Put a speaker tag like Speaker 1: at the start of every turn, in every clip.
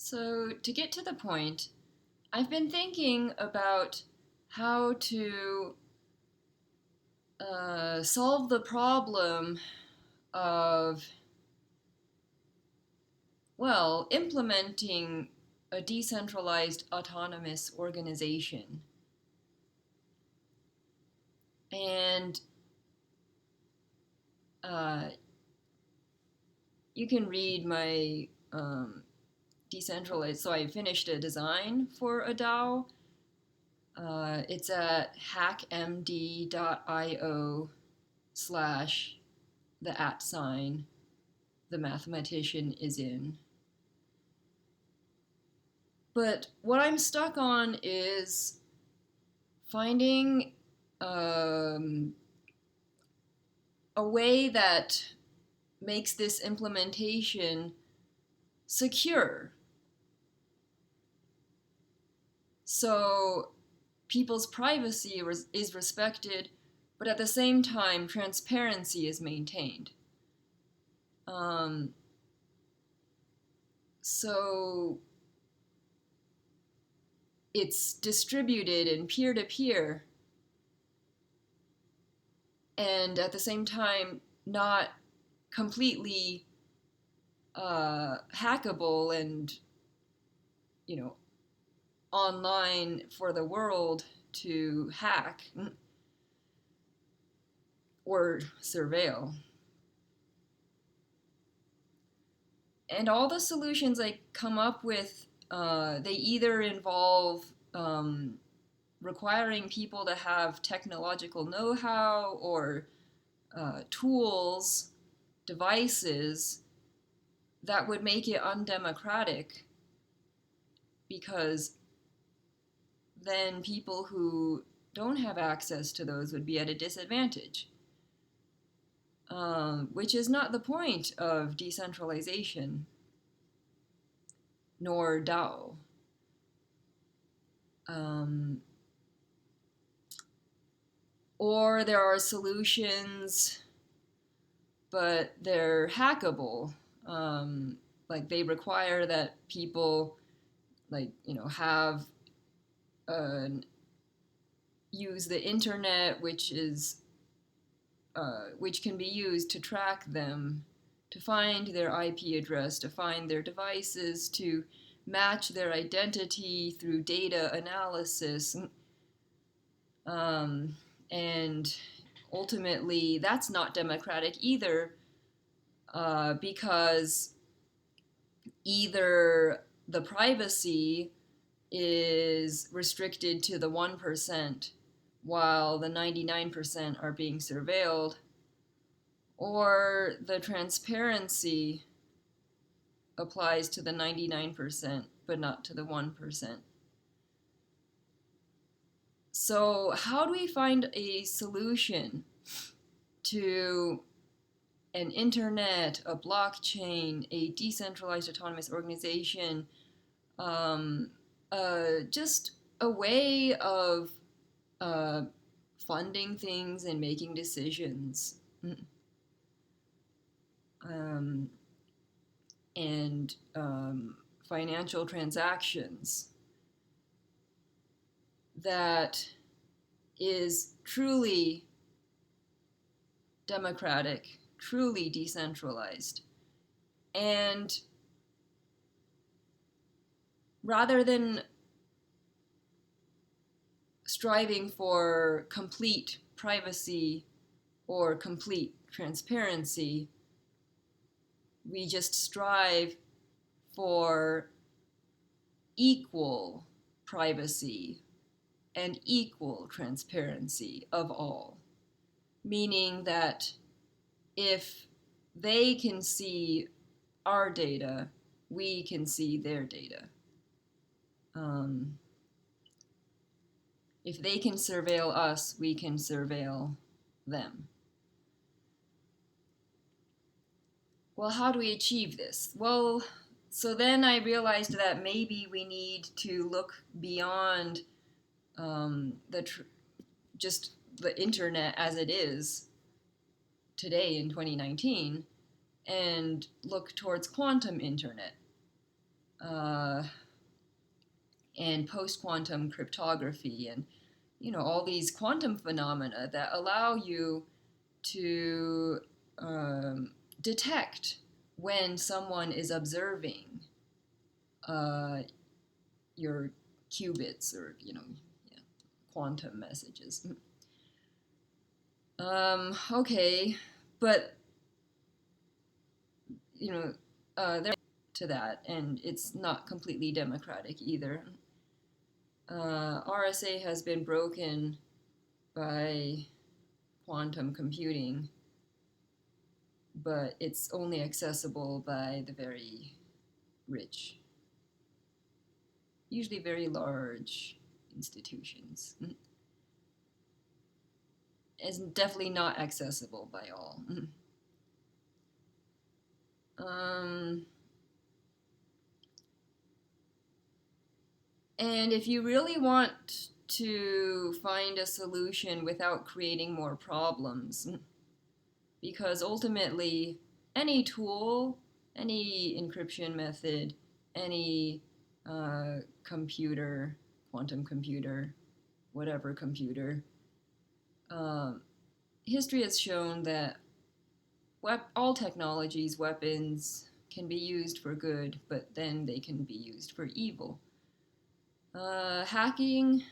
Speaker 1: So, to get to the point, I've been thinking about how to solve the problem of, implementing a decentralized autonomous organization. And uh, you can read my decentralized, so I finished a design for a DAO. It's at hackmd.io/the the mathematician is in. But what I'm stuck on is finding um, a way that makes this implementation secure. So people's privacy is respected, but at the same time, transparency is maintained. Um, so it's distributed in peer to peer, and at the same time, not completely hackable and, you know, online for the world to hack or surveil. And all the solutions I come up with, they either involve requiring people to have technological know-how or tools, devices that would make it undemocratic, because then people who don't have access to those would be at a disadvantage, which is not the point of decentralization nor DAO. Um, or there are solutions, but they're hackable. Like they require that people, have use the internet, which can be used to track them, to find their IP address, to find their devices, to match their identity through data analysis. And ultimately, that's not democratic either, because either the privacy is restricted to the 1% while the 99% are being surveilled, or the transparency applies to the 99% but not to the 1%. So, how do we find a solution to an internet, a blockchain, a decentralized autonomous organization, just a way of uh, funding things and making decisions, um, and financial transactions that is truly democratic, truly decentralized. And rather than striving for complete privacy or complete transparency, we just strive for equal privacy and equal transparency of all. Meaning that if they can see our data, we can see their data. If they can surveil us, we can surveil them. Well, how do we achieve this? Well, so then I realized that maybe we need to look beyond just the internet as it is today in 2019 and look towards quantum internet. uh, and post-quantum cryptography, and all these quantum phenomena that allow you to detect when someone is observing uh, your qubits, or yeah, quantum messages. Okay, but there to that, and it's not completely democratic either. RSA has been broken by quantum computing, but it's only accessible by the very rich, usually very large institutions. It's definitely not accessible by all. Um, and if you really want to find a solution without creating more problems, because ultimately any tool, any encryption method, any computer, quantum computer, whatever computer, um, history has shown that all technologies, weapons, can be used for good, but then they can be used for evil. Hacking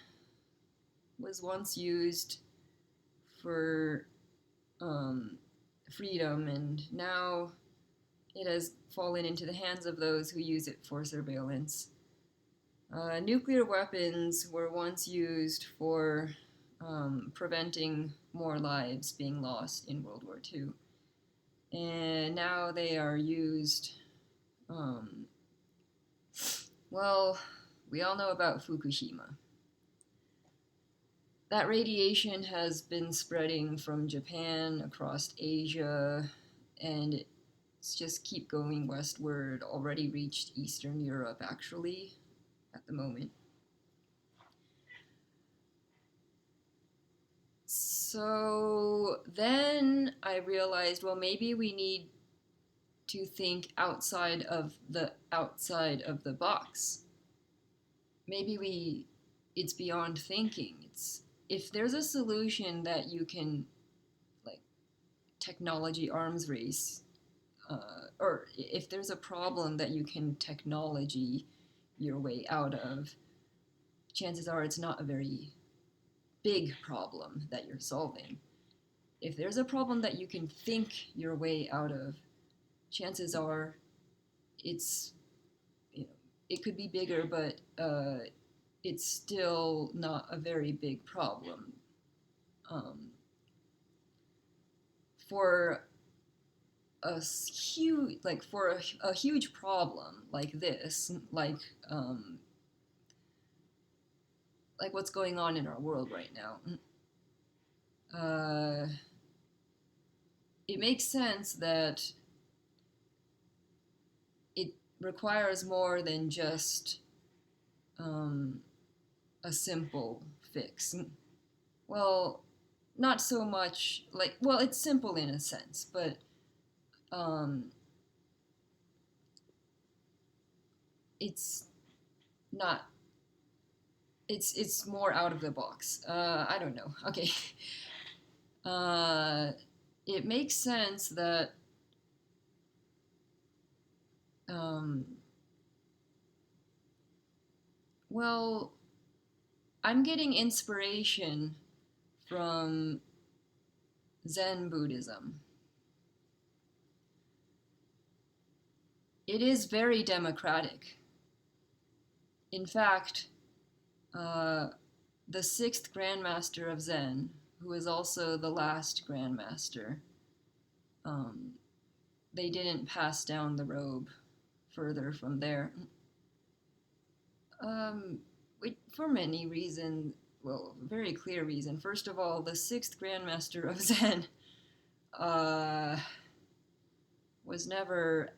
Speaker 1: was once used for freedom, and now it has fallen into the hands of those who use it for surveillance. Nuclear weapons were once used for preventing more lives being lost in World War II. And now they are used, well, we all know about Fukushima. That radiation has been spreading from Japan across Asia, and it's just keep going westward, already reached Eastern Europe actually at the moment. So then I realized, well, maybe we need to think outside of the box. Maybe it's beyond thinking. It's if there's a solution that you can, like, technology arms race, or if there's a problem that you can technology your way out of, chances are it's not a very big problem that you're solving. If there's a problem that you can think your way out of, chances are it's, it could be bigger, but it's still not a very big problem. For a huge, a huge problem like this, like what's going on in our world right now, it makes sense that it requires more than just a simple fix. Well, not so much well, it's simple in a sense, but it's not. It's more out of the box. I don't know. Okay. It makes sense that well, I'm getting inspiration from Zen Buddhism. It is very democratic. In fact, the sixth Grandmaster of Zen, who is also the last Grandmaster, they didn't pass down the robe further from there. For many reasons, well, very clear reason. First of all, the sixth Grandmaster of Zen was never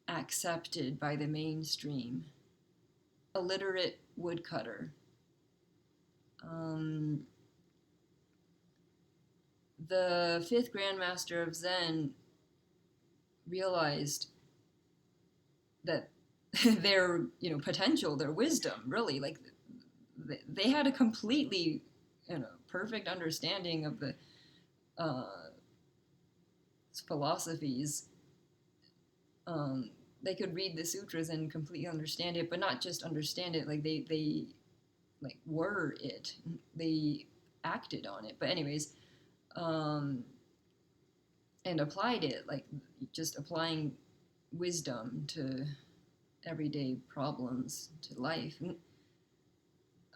Speaker 1: accepted by the mainstream. A literate woodcutter. The fifth Grandmaster of Zen realized that their potential, their wisdom, really. Like they had a completely perfect understanding of the uh, philosophies. um, they could read the sutras and completely understand it, but not just understand it. Like they like were it. They acted on it. But anyways, um, and applied it, like just applying wisdom to everyday problems, to life.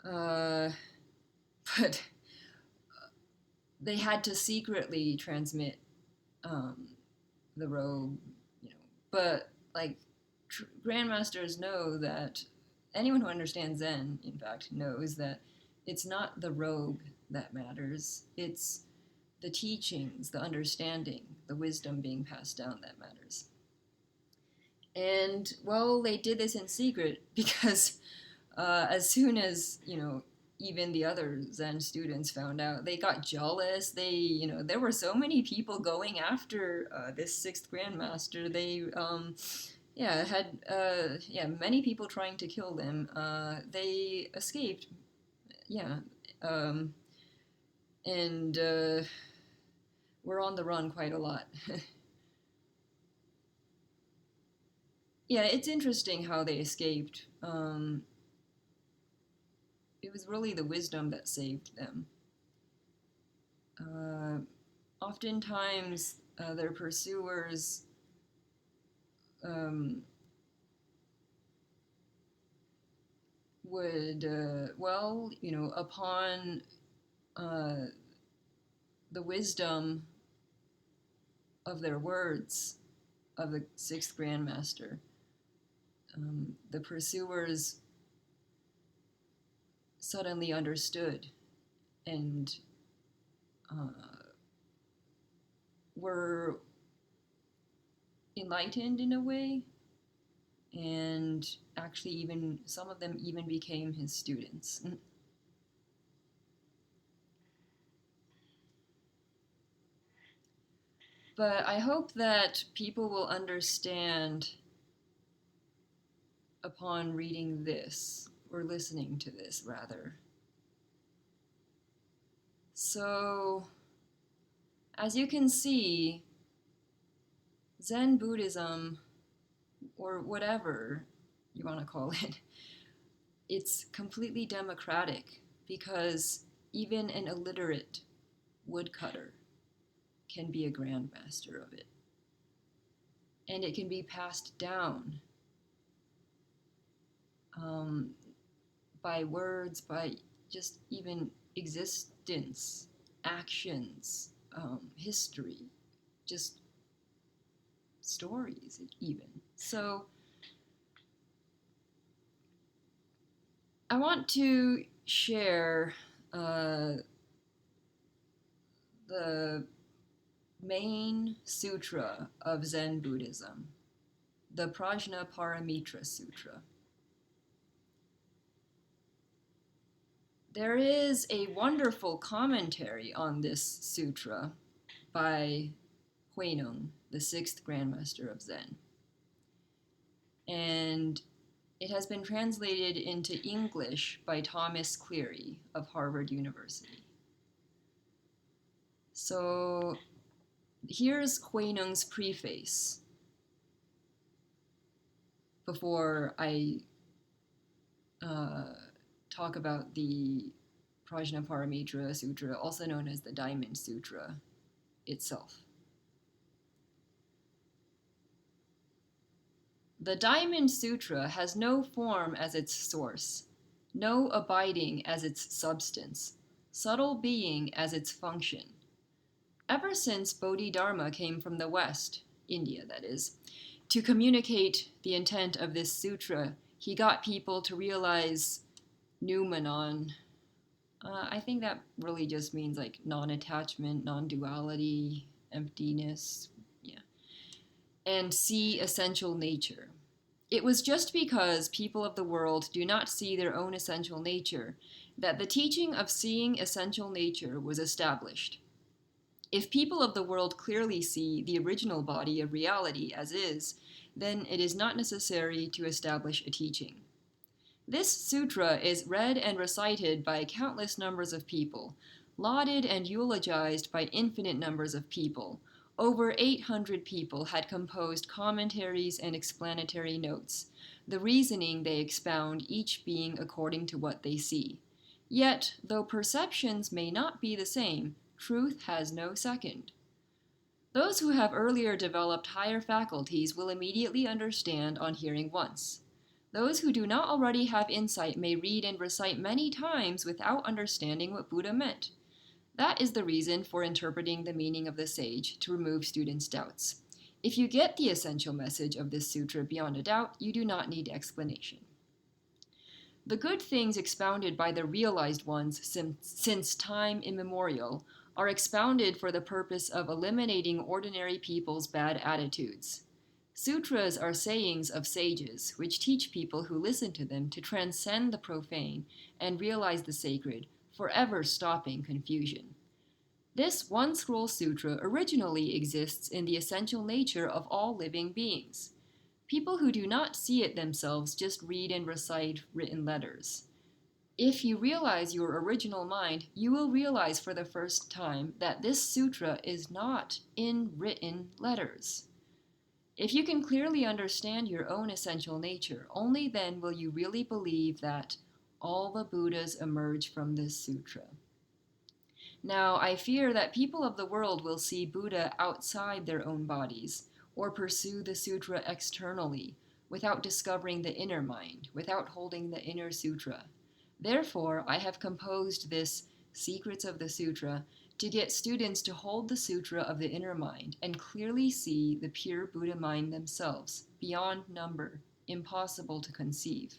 Speaker 1: Uh, but they had to secretly transmit um, the robe, you know. But like grandmasters know that anyone who understands Zen, in fact, knows that it's not the robe that matters. It's the teachings, the understanding, the wisdom being passed down that matters. And well, they did this in secret because as soon as even the other Zen students found out, they got jealous. There were so many people going after this sixth grandmaster. They had many people trying to kill them. They escaped. Yeah, um, and were on the run quite a lot. Yeah, it's interesting how they escaped. It was really the wisdom that saved them. Uh, Oftentimes, their pursuers um, would, upon uh, the wisdom of their words of the sixth grandmaster, the pursuers suddenly understood and were enlightened in a way, and actually even some of them even became his students. But I hope that people will understand upon reading this, or listening to this rather. So, as you can see, Zen Buddhism, or whatever you want to call it, it's completely democratic because even an illiterate woodcutter can be a grandmaster of it. And it can be passed down um, by words, by just even existence, actions, history, just stories, even. So I want to share the main sutra of Zen Buddhism, the Prajnaparamita Sutra. There is a wonderful commentary on this sutra by Huineng, the sixth grandmaster of Zen. And it has been translated into English by Thomas Cleary of Harvard University. So here's Huineng's preface before I talk about the Prajnaparamita Sutra, also known as the Diamond Sutra itself. The Diamond Sutra has no form as its source, no abiding as its substance, subtle being as its function. Ever since Bodhidharma came from the West, India that is, to communicate the intent of this sutra, he got people to realize noumenon. I think that really just means like non-attachment, non-duality, emptiness, yeah, and see essential nature. It was just because people of the world do not see their own essential nature that the teaching of seeing essential nature was established. If people of the world clearly see the original body of reality as is, then it is not necessary to establish a teaching. This sutra is read and recited by countless numbers of people, lauded and eulogized by infinite numbers of people. Over 800 people had composed commentaries and explanatory notes, the reasoning they expound each being according to what they see. Yet, though perceptions may not be the same, truth has no second. Those who have earlier developed higher faculties will immediately understand on hearing once. Those who do not already have insight may read and recite many times without understanding what Buddha meant. That is the reason for interpreting the meaning of the sage to remove students' doubts. If you get the essential message of this sutra beyond a doubt, you do not need explanation. The good things expounded by the realized ones since time immemorial are expounded for the purpose of eliminating ordinary people's bad attitudes. Sutras are sayings of sages, which teach people who listen to them to transcend the profane and realize the sacred, forever stopping confusion. This one scroll sutra originally exists in the essential nature of all living beings. People who do not see it themselves just read and recite written letters. If you realize your original mind, you will realize for the first time that this sutra is not in written letters. If you can clearly understand your own essential nature, only then will you really believe that all the Buddhas emerge from this sutra. Now, I fear that people of the world will see Buddha outside their own bodies, or pursue the sutra externally, without discovering the inner mind, without holding the inner sutra. Therefore, I have composed this Secrets of the Sutra to get students to hold the sutra of the inner mind and clearly see the pure Buddha mind themselves, beyond number, impossible to conceive.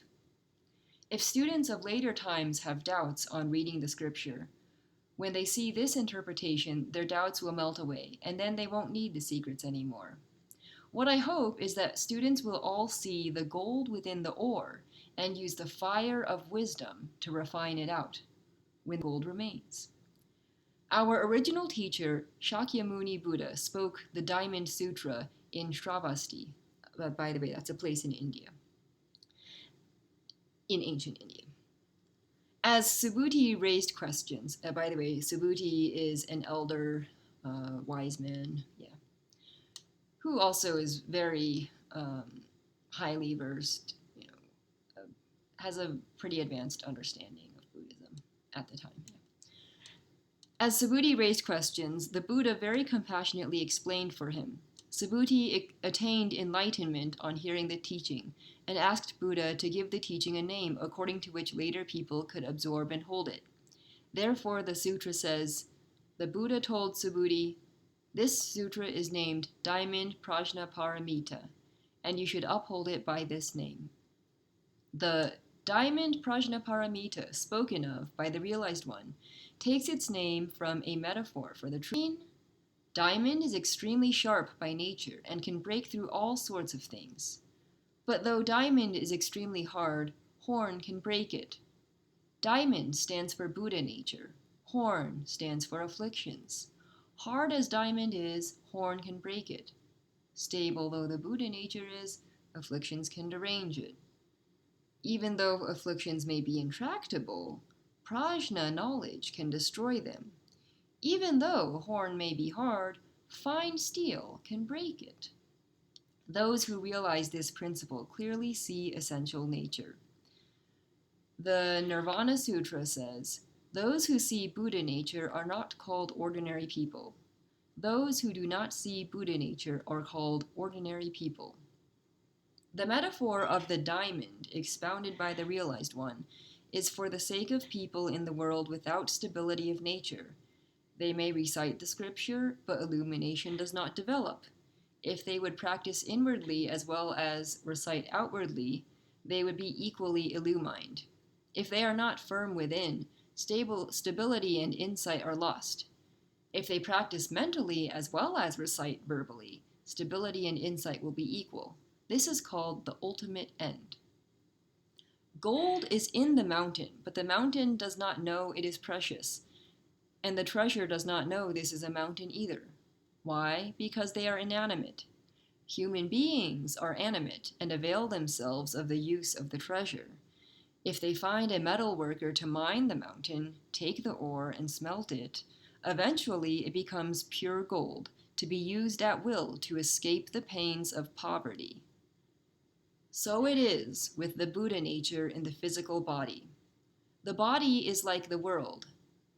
Speaker 1: If students of later times have doubts on reading the scripture, when they see this interpretation, their doubts will melt away, and then they won't need the secrets anymore. What I hope is that students will all see the gold within the ore and use the fire of wisdom to refine it out, when gold remains. Our original teacher, Shakyamuni Buddha, spoke the Diamond Sutra in Shravasti. By the way, that's a place in India, in ancient India. As Subhuti raised questions, by the way, Subhuti is an elder, wise man, who also is very highly versed, has a pretty advanced understanding of Buddhism at the time. As Subhuti raised questions, the Buddha very compassionately explained for him. Subhuti attained enlightenment on hearing the teaching and asked Buddha to give the teaching a name according to which later people could absorb and hold it. Therefore, the sutra says, the Buddha told Subhuti, "This sutra is named Diamond Prajnaparamita, and you should uphold it by this name." The Diamond Prajnaparamita spoken of by the realized one takes its name from a metaphor for the tree. Diamond is extremely sharp by nature and can break through all sorts of things. But though diamond is extremely hard, horn can break it. Diamond stands for Buddha nature. Horn stands for afflictions. Hard as diamond is, horn can break it. Stable though the Buddha nature is, afflictions can derange it. Even though afflictions may be intractable, prajna knowledge can destroy them. Even though horn may be hard, fine steel can break it. Those who realize this principle clearly see essential nature. The Nirvana Sutra says, those who see Buddha nature are not called ordinary people. Those who do not see Buddha nature are called ordinary people. The metaphor of the diamond, expounded by the realized one, is for the sake of people in the world without stability of nature. They may recite the scripture, but illumination does not develop. If they would practice inwardly as well as recite outwardly, they would be equally illumined. If they are not firm within, stability and insight are lost. If they practice mentally as well as recite verbally, stability and insight will be equal. This is called the ultimate end. Gold is in the mountain, but the mountain does not know it is precious, and the treasure does not know this is a mountain either. Why? Because they are inanimate. Human beings are animate and avail themselves of the use of the treasure. If they find a metal worker to mine the mountain, take the ore, and smelt it, eventually it becomes pure gold, to be used at will to escape the pains of poverty. So it is with the Buddha nature in the physical body. The body is like the world.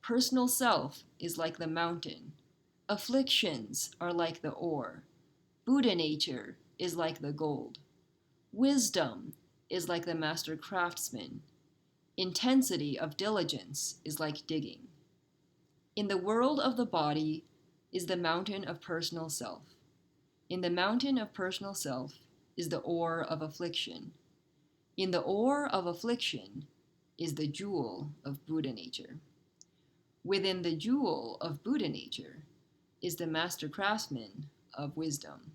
Speaker 1: Personal self is like the mountain. Afflictions are like the ore. Buddha nature is like the gold. Wisdom is like the master craftsman. Intensity of diligence is like digging. In the world of the body is the mountain of personal self. In the mountain of personal self is the ore of affliction. In the ore of affliction is the jewel of Buddha nature. Within the jewel of Buddha nature is the master craftsman of wisdom.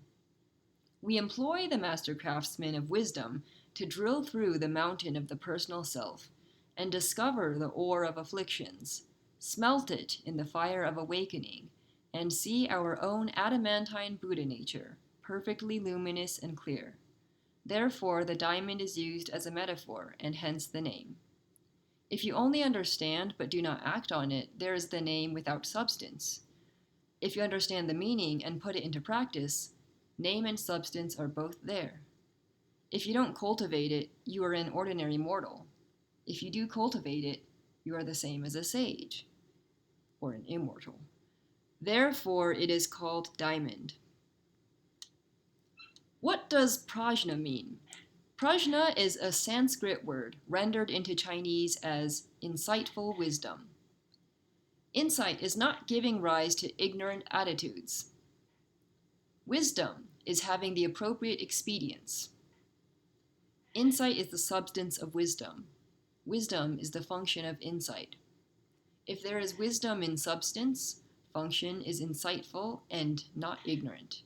Speaker 1: We employ the master craftsman of wisdom to drill through the mountain of the personal self and discover the ore of afflictions, smelt it in the fire of awakening, and see our own adamantine Buddha nature, perfectly luminous and clear. Therefore, the diamond is used as a metaphor, and hence the name. If you only understand but do not act on it, there is the name without substance. If you understand the meaning and put it into practice, name and substance are both there. If you don't cultivate it, you are an ordinary mortal. If you do cultivate it, you are the same as a sage, or an immortal. Therefore, it is called diamond. What does prajna mean? Prajna is a Sanskrit word rendered into Chinese as insightful wisdom. Insight is not giving rise to ignorant attitudes. Wisdom is having the appropriate expedients. Insight is the substance of wisdom. Wisdom is the function of insight. If there is wisdom in substance, function is insightful and not ignorant.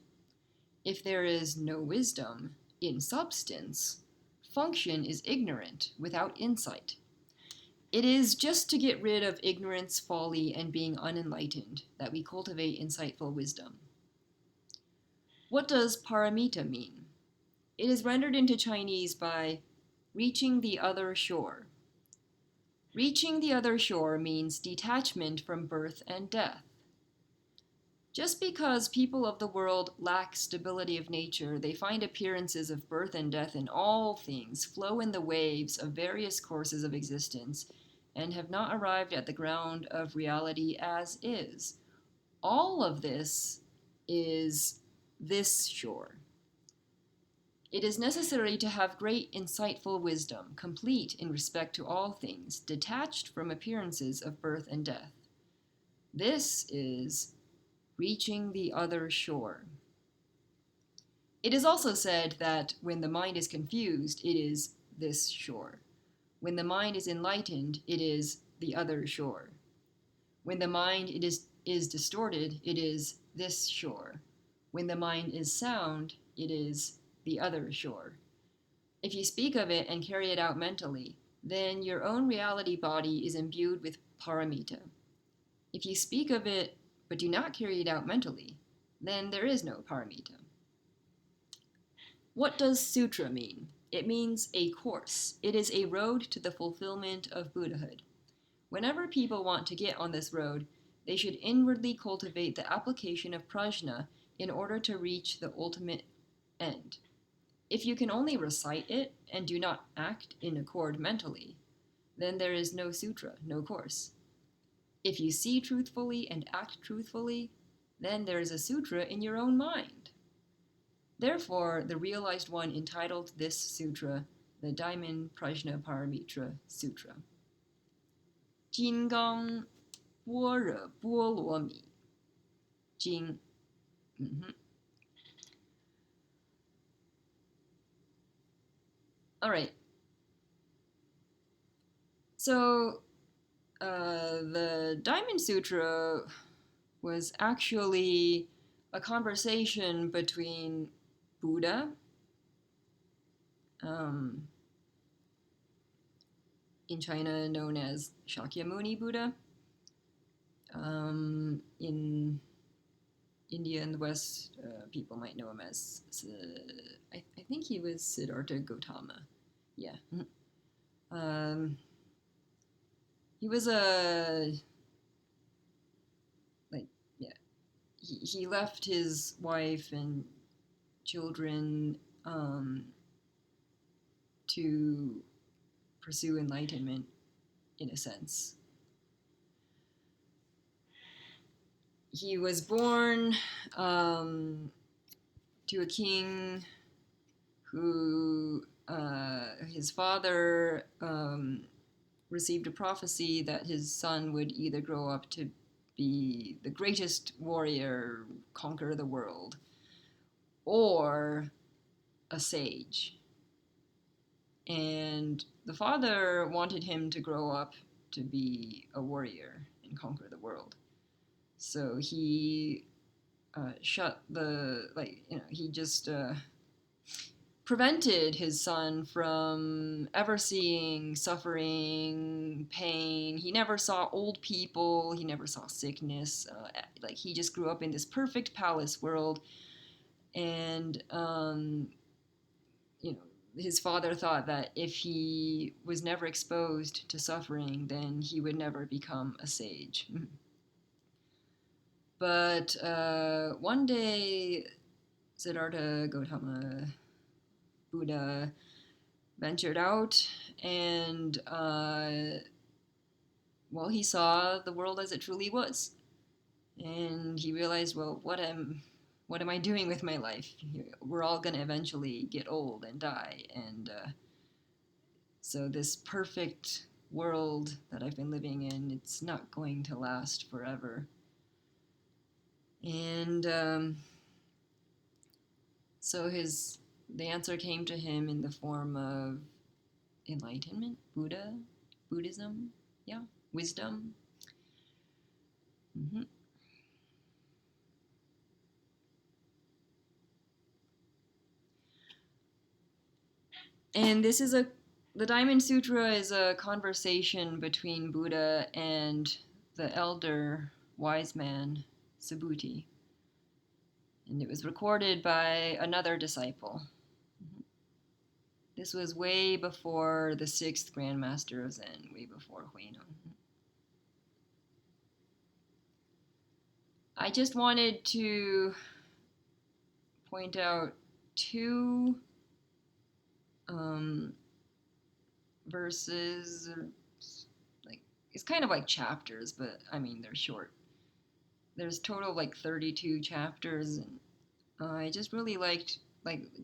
Speaker 1: If there is no wisdom in substance, function is ignorant without insight. It is just to get rid of ignorance, folly, and being unenlightened that we cultivate insightful wisdom. What does paramita mean? It is rendered into Chinese by reaching the other shore. Reaching the other shore means detachment from birth and death. Just because people of the world lack stability of nature, they find appearances of birth and death in all things, flow in the waves of various courses of existence, and have not arrived at the ground of reality as is. All of this is this shore. It is necessary to have great insightful wisdom, complete in respect to all things, detached from appearances of birth and death. This is reaching the other shore. It is also said that when the mind is confused, it is this shore. When the mind is enlightened, it is the other shore. When the mind is distorted, it is this shore. When the mind is sound, it is the other shore. If you speak of it and carry it out mentally, then your own reality body is imbued with paramita. If you speak of it but do not carry it out mentally, then there is no paramita. What does sutra mean? It means a course. It is a road to the fulfillment of Buddhahood. Whenever people want to get on this road, they should inwardly cultivate the application of prajna in order to reach the ultimate end. If you can only recite it and do not act in accord mentally, then there is no sutra, no course. If you see truthfully and act truthfully, then there is a sutra in your own mind. Therefore, the realized one entitled this sutra the Diamond Prajna Paramitra Sutra. 金刚般若波罗蜜经. All right. So, the Diamond Sutra was actually a conversation between Buddha, in China known as Shakyamuni Buddha, in India and the West, people might know him as, I think he was Siddhartha Gautama. Yeah. Um, he was like, yeah, he left his wife and children to pursue enlightenment, in a sense. He was born to a king who, his father received a prophecy that his son would either grow up to be the greatest warrior, conquer the world, or a sage. And the father wanted him to grow up to be a warrior and conquer the world. So he shut the, he just prevented his son from ever seeing suffering, pain. He never saw old people. He never saw sickness. He just grew up in this perfect palace world, and you know, his father thought that if he was never exposed to suffering, then he would never become a sage. But one day, Siddhartha Gautama Buddha ventured out, and he saw the world as it truly was, and he realized, well, what am I doing with my life? We're all gonna eventually get old and die, and so this perfect world that I've been living in, it's not going to last forever. And so the answer came to him in the form of enlightenment, Buddhism, yeah, wisdom. Mm-hmm. And the Diamond Sutra is a conversation between Buddha and the elder wise man Subhuti, and it was recorded by another disciple. Mm-hmm. This was way before the sixth Grandmaster of Zen, way before Huino. I just wanted to point out two verses, like, it's kind of like chapters, but I mean they're short. There's total 32 chapters, and I just really liked,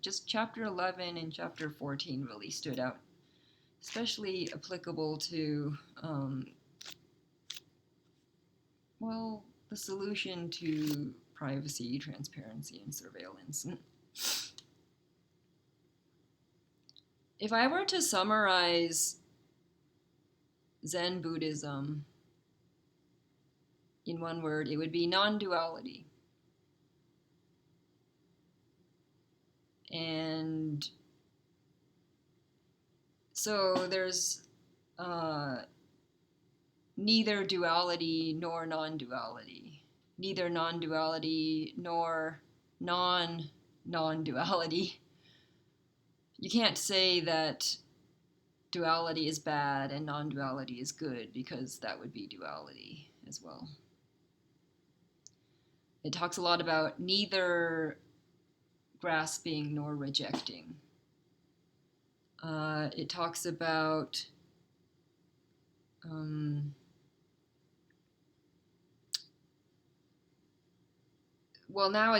Speaker 1: just chapter 11 and chapter 14 really stood out, especially applicable to the solution to privacy, transparency, and surveillance. If I were to summarize Zen Buddhism in one word, it would be non-duality. And so there's neither duality nor non-duality, neither non-duality nor non-duality. You can't say that duality is bad and non-duality is good, because that would be duality as well. It talks a lot about neither grasping nor rejecting. It talks about now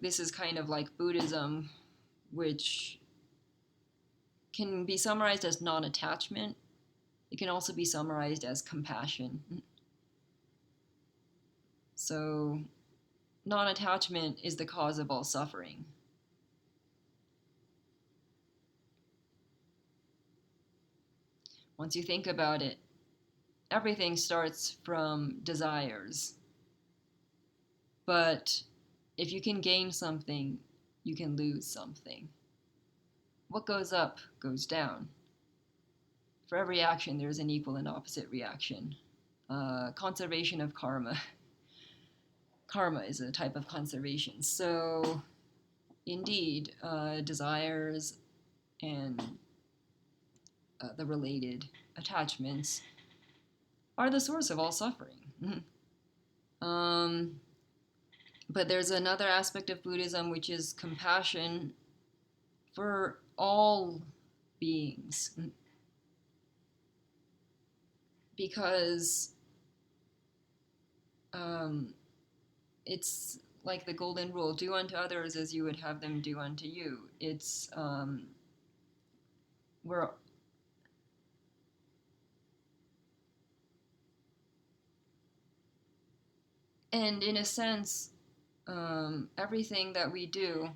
Speaker 1: this is kind of like Buddhism, which can be summarized as non-attachment. It can also be summarized as compassion. So non-attachment is the cause of all suffering. Once you think about it, everything starts from desires. But if you can gain something, you can lose something. What goes up goes down. For every action, there's an equal and opposite reaction. Conservation of karma. karma is a type of conservation. So, indeed, desires and the related attachments are the source of all suffering. um, but there's another aspect of Buddhism, which is compassion for all beings. Because it's like the golden rule: do unto others as you would have them do unto you. It's we're and in a sense, everything that we do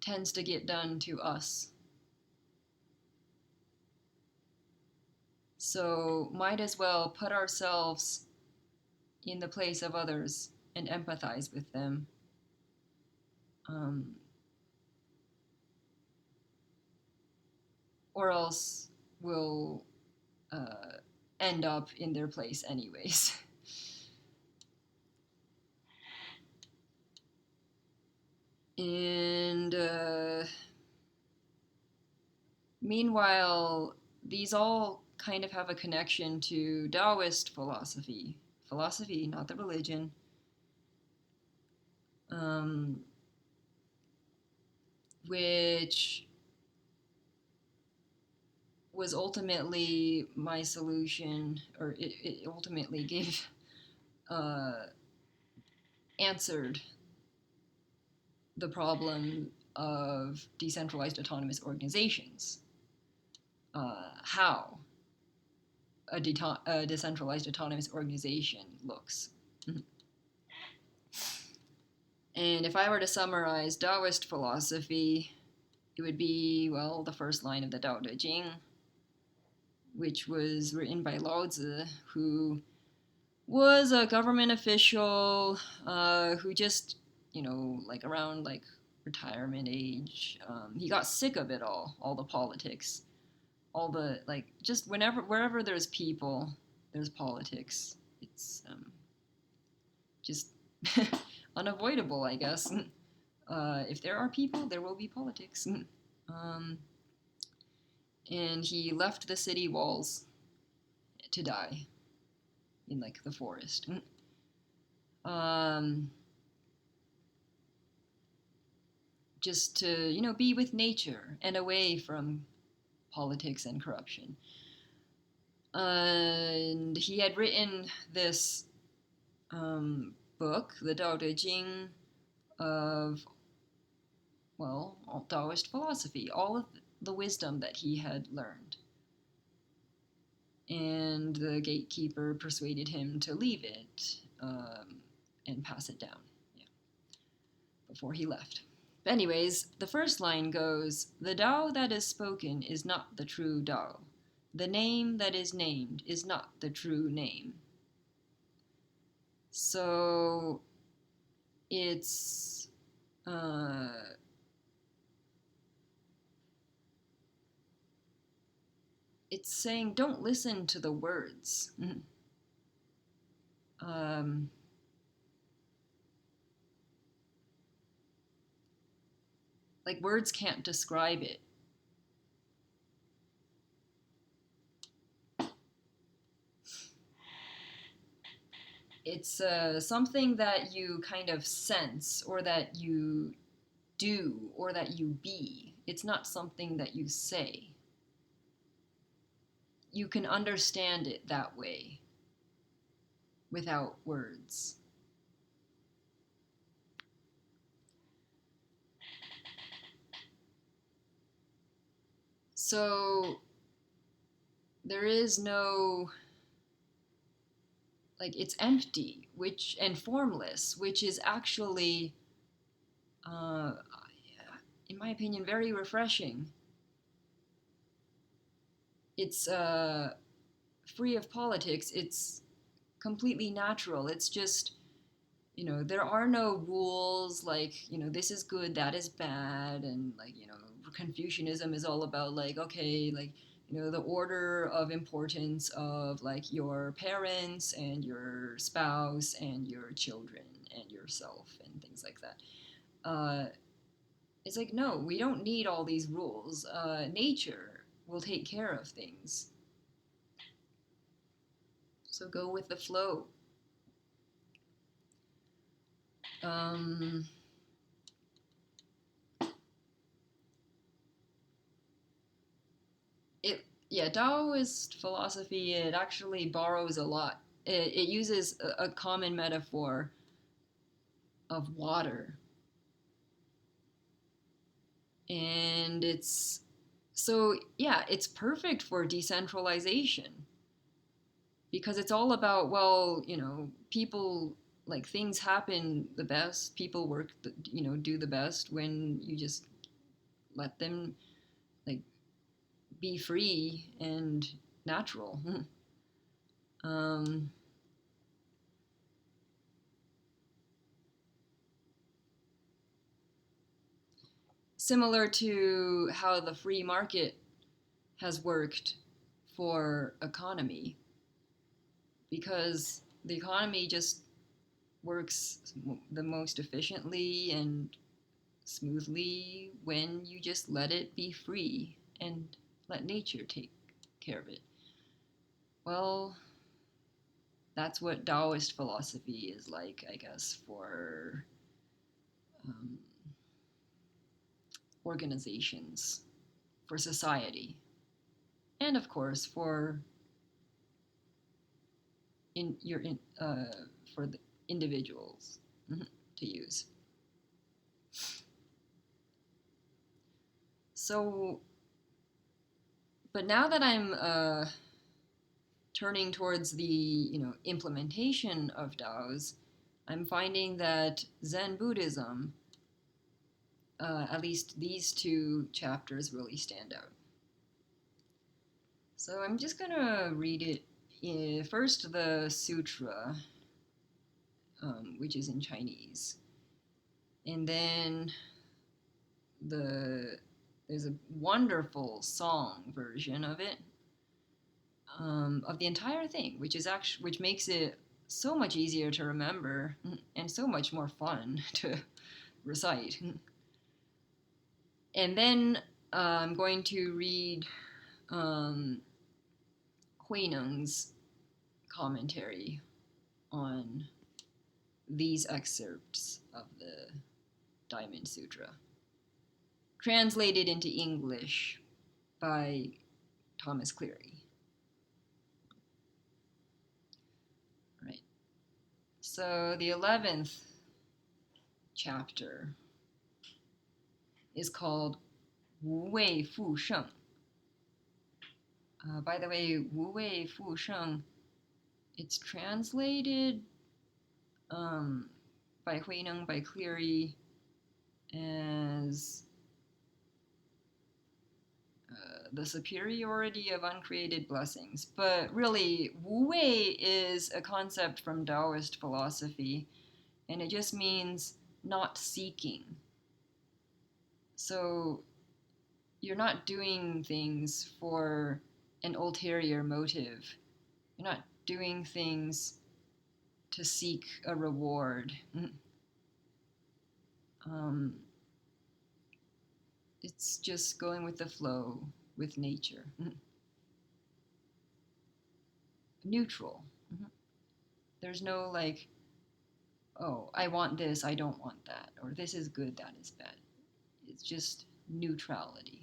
Speaker 1: tends to get done to us. So might as well put ourselves in the place of others and empathize with them. Um, or else we'll end up in their place anyways. And meanwhile, these all kind of have a connection to Taoist philosophy. Philosophy, not the religion. Which was ultimately my solution, or it ultimately gave, answered the problem of decentralized autonomous organizations. How a decentralized autonomous organization looks. And if I were to summarize Taoist philosophy, it would be, well, the first line of the Tao Te Ching, which was written by Lao Tzu, who was a government official who just, like around like retirement age, he got sick of it all the politics, all the like, just wherever there's people, there's politics. It's just unavoidable, I guess. If there are people, there will be politics. And he left the city walls to die in like the forest. Just to be with nature and away from politics and corruption. And he had written this book, the Tao Te Ching, of, well, all Taoist philosophy, all of the wisdom that he had learned. And the gatekeeper persuaded him to leave it and pass it down, before he left. But anyways, the first line goes, "The Tao that is spoken is not the true Tao. The name that is named is not the true name." So it's saying, don't listen to the words. Like, words can't describe it. It's something that you kind of sense, or that you do, or that you be. It's not something that you say. You can understand it that way without words. So there is no, like, it's empty, and formless, which is actually, in my opinion, very refreshing. It's free of politics. It's completely natural. It's just, there are no rules like, this is good, that is bad, and like, Confucianism is all about like, okay, like, the order of importance of like your parents and your spouse and your children and yourself and things like that. It's like, no, we don't need all these rules. Nature will take care of things. So go with the flow. Um, Taoist philosophy, it actually borrows a lot. It uses a common metaphor of water. And it's perfect for decentralization because it's all about, well, people, like, things happen the best, people work, do the best when you just let them, like, be free and natural. um, Similar to how the free market has worked for economy, because the economy just works the most efficiently and smoothly when you just let it be free and let nature take care of it. Well, that's what Taoist philosophy is like, I guess, for um, organizations, for society, and of course in your in for the individuals to use. So, but now that I'm turning towards the implementation of DAOs, I'm finding that Zen Buddhism, at least these two chapters, really stand out. So I'm just gonna read it. First, the sutra, which is in Chinese, and then there's a wonderful song version of it, of the entire thing, which makes it so much easier to remember and so much more fun to recite. And then I'm going to read Hui Neng's commentary on these excerpts of the Diamond Sutra, translated into English by Thomas Cleary. Right. So the 11th chapter is called Wu Wei Fu Sheng. By the way, Wu Wei Fu Sheng, it's translated by Hui Neng, by Cleary, as the superiority of uncreated blessings. But really, Wu Wei is a concept from Taoist philosophy, and it just means not seeking. So you're not doing things for an ulterior motive. You're not doing things to seek a reward. It's just going with the flow with nature. Neutral. There's no like, oh, I want this, I don't want that, or this is good, that is bad. It's just neutrality.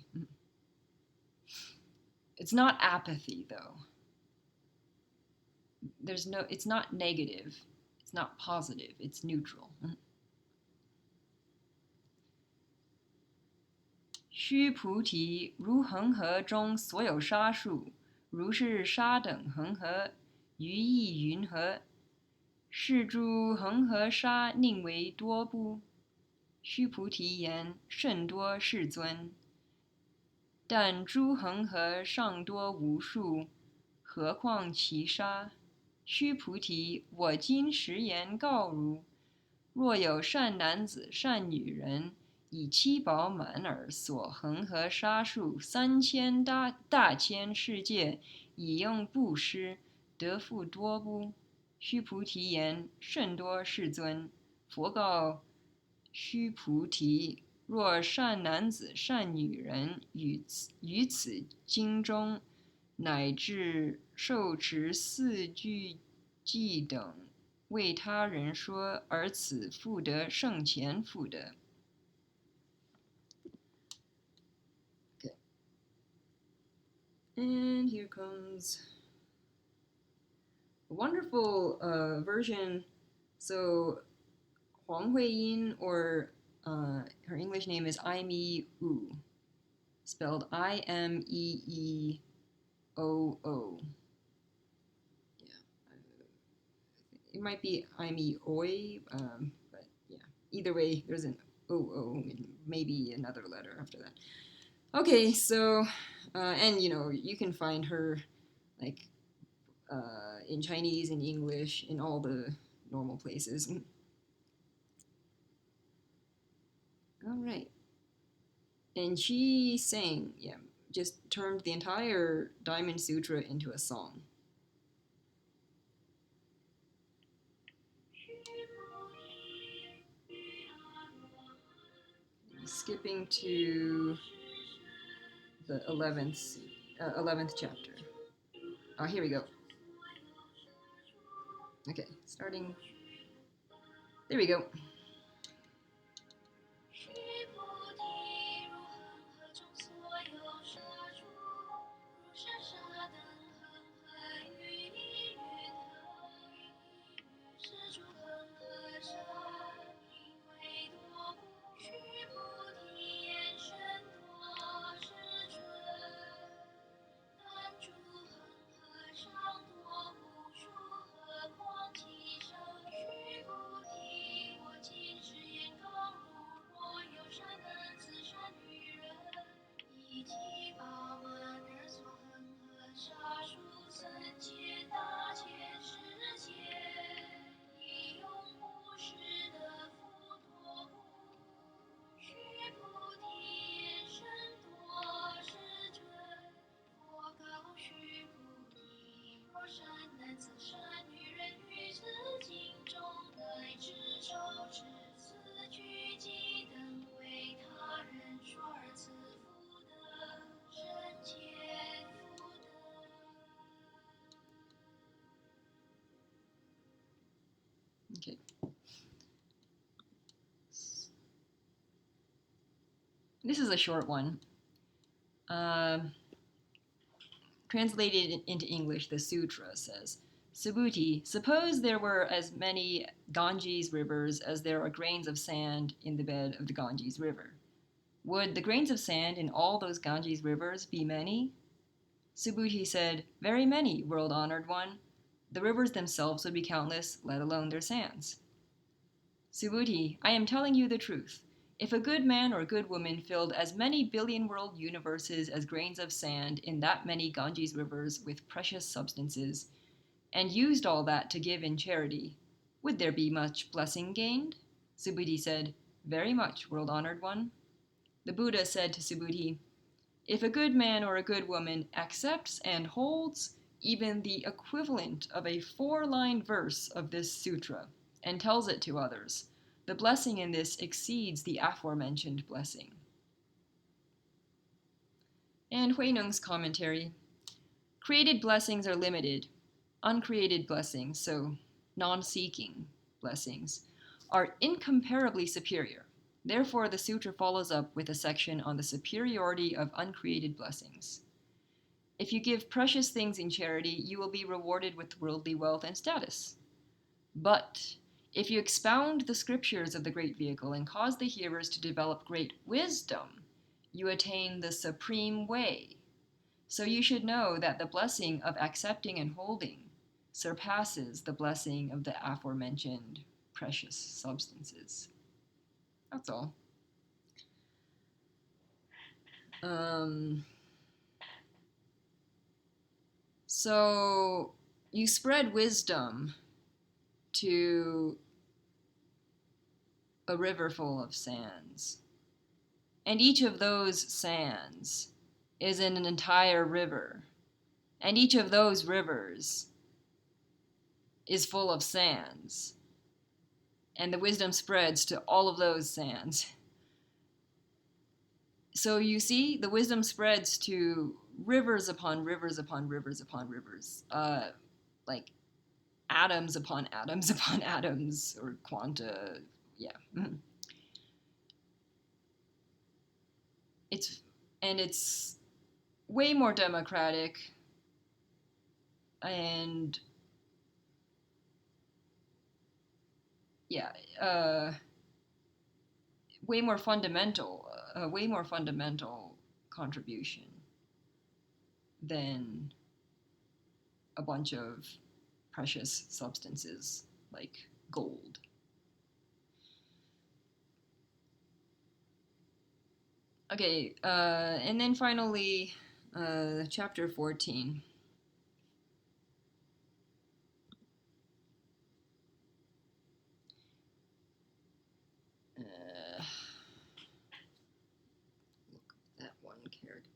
Speaker 1: It's not apathy, though. It's not negative, it's not positive, it's neutral. 须菩提，如恒河中所有沙数，如是沙等恒河，于意云何？是诸恒河沙宁为多不？须菩提言：甚多世尊。但诸恒河尚多无数，何况其沙？须菩提，我今实言告汝：若有善男子、善女人，以七宝满耳所恒河沙数3000大千世界，以用布施，得复多不？须菩提言：甚多世尊。佛告须菩提：若善男子、善女人于此经中，乃至受持四句偈等，为他人说，而此复得圣前福德。Okay. And here comes a wonderful version. So Huang Huiyin, or her English name is Imeeoo, spelled Imeeoo. Yeah, it might be Imeeoi, but yeah. Either way, there's an O and maybe another letter after that. Okay, so and you can find her like in Chinese and English in all the normal places. All right. And she sang, just turned the entire Diamond Sutra into a song. Skipping to the 11th chapter. Here we go. Okay, starting. There we go. Okay. This is a short one. Translated into English, the sutra says, Subhuti, suppose there were as many Ganges rivers as there are grains of sand in the bed of the Ganges River. Would the grains of sand in all those Ganges rivers be many? Subhuti said, very many, world-honored one. The rivers themselves would be countless, let alone their sands. Subhuti, I am telling you the truth. If a good man or good woman filled as many billion world universes as grains of sand in that many Ganges rivers with precious substances, and used all that to give in charity, would there be much blessing gained? Subhuti said, very much, world-honored one. The Buddha said to Subhuti, if a good man or a good woman accepts and holds even the equivalent of a 4-line verse of this sutra and tells it to others, the blessing in this exceeds the aforementioned blessing. And Huineng's commentary, created blessings are limited. Uncreated blessings, so non-seeking blessings, are incomparably superior. Therefore, the sutra follows up with a section on the superiority of uncreated blessings. If you give precious things in charity, you will be rewarded with worldly wealth and status. But if you expound the scriptures of the great vehicle and cause the hearers to develop great wisdom, you attain the supreme way. So you should know that the blessing of accepting and holding surpasses the blessing of the aforementioned precious substances. That's all. So you spread wisdom to a river full of sands. And each of those sands is in an entire river. And each of those rivers is full of sands. And the wisdom spreads to all of those sands. So you see, the wisdom spreads to rivers upon rivers upon rivers upon rivers. Like atoms upon atoms upon atoms, or quanta. Yeah. It's way more democratic and yeah, way more fundamental contribution than a bunch of precious substances like gold. Okay, and then finally, chapter 14. Look at that one character.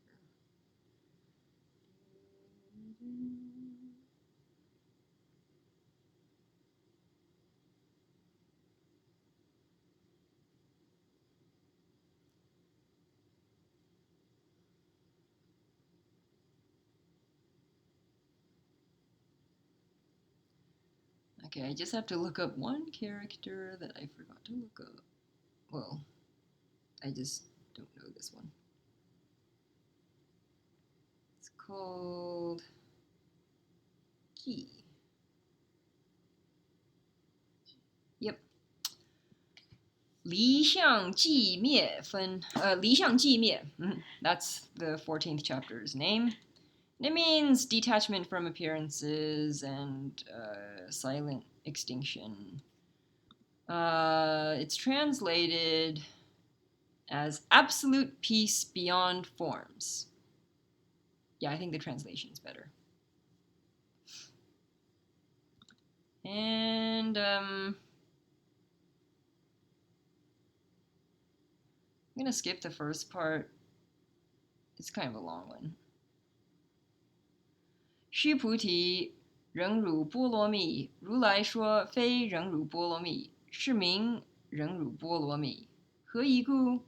Speaker 1: Okay, I just have to look up one character that I forgot to look up. Well, I just don't know this one. It's called Key. Yep. 离相寂灭分, 离相寂灭, that's the 14th chapter's name. It means detachment from appearances and silent extinction. It's translated as absolute peace beyond forms. Yeah, I think the translation's better. And I'm going to skip the first part. It's kind of a long one. 须菩提，忍辱波罗蜜，如来说非忍辱波罗蜜，是名忍辱波罗蜜。何以故？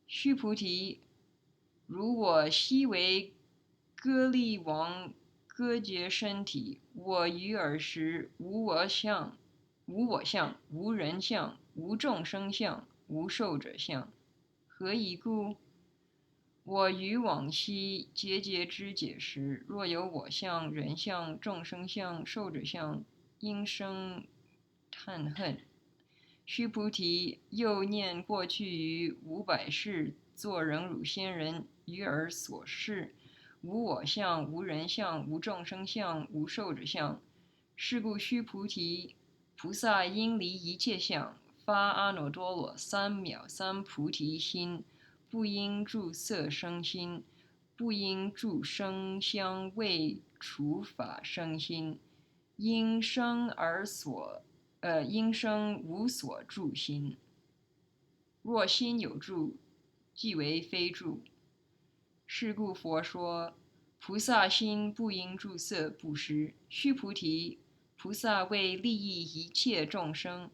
Speaker 1: 须菩提，如我昔为歌利王割截身体，我于尔时无我相，无人相，无众生相，无寿者相。何以故？我于往昔节节之解时，若有我相、人相、众生相、寿者相，应生叹恨。须菩提，又念过去于500世作忍辱仙人于尔所示，无我相、无人相、无众生相、无寿者相。是故须菩提，菩萨应离一切相，发阿耨多罗三藐三菩提心。不应住色生心，不应住声香味触法生心，应生无所住心。若心有住，即为非住。是故佛说，菩萨心不应住色布施。须菩提，菩萨为利益一切众生，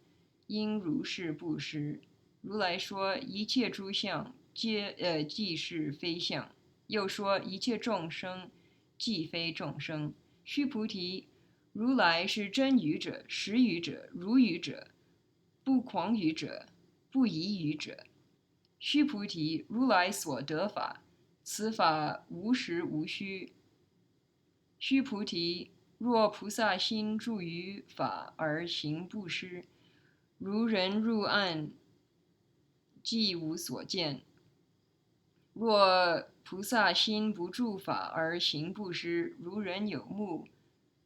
Speaker 1: 应如是布施。如来说，一切诸相即是非相，又说一切众生即非众生。须菩提，如来是真语者、实语者、如语者，不诳语者，不疑语者。须菩提，如来所得法，此法无实无虚。须菩提，若菩萨心住于法而行布施，如人入暗，即无所见。若菩萨心不住法而行布施，如人有目，